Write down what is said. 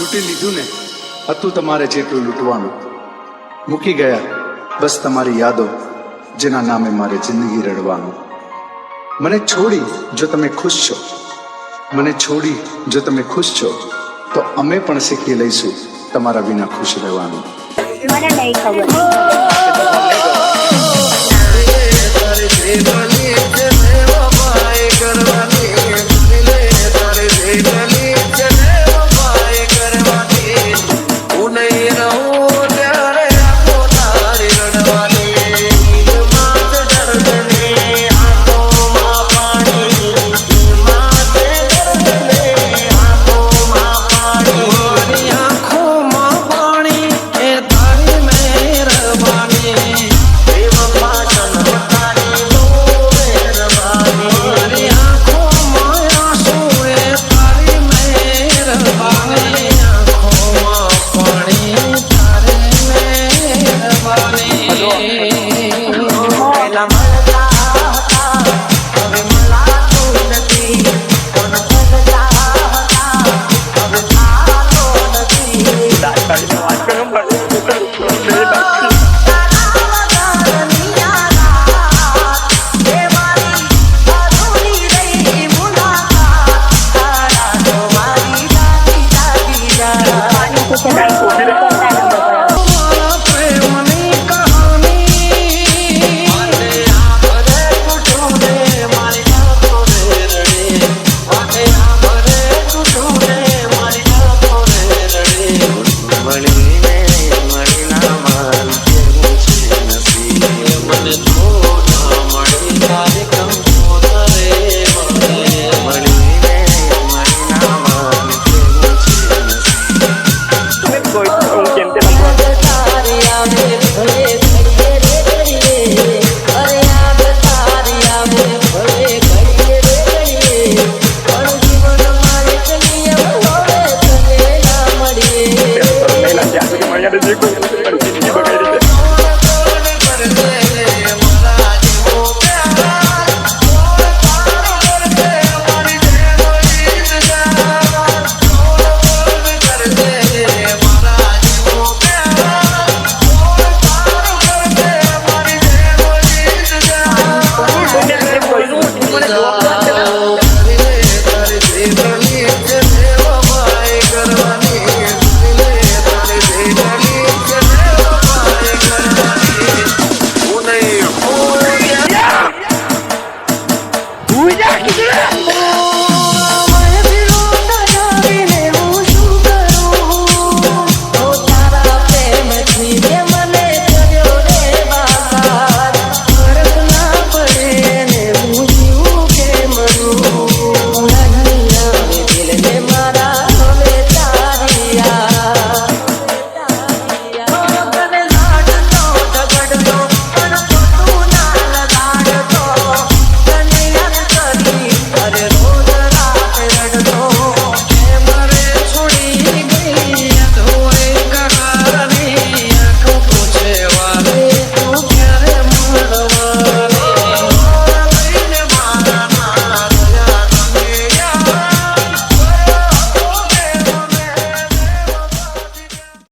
લૂંટી લીધું ને, હતું તમારે જેટલું લૂંટવાનું. મૂકી ગયા બસ તમારી યાદો, જેના નામે મારે જિંદગી રડવાનું. મને છોડી જો તમે ખુશ છો, મને છોડી જો તમે ખુશ છો, તો અમે પણ શીખી લઈશું તમારા વિના ખુશ રહેવાનું. મને નહીં ખબર.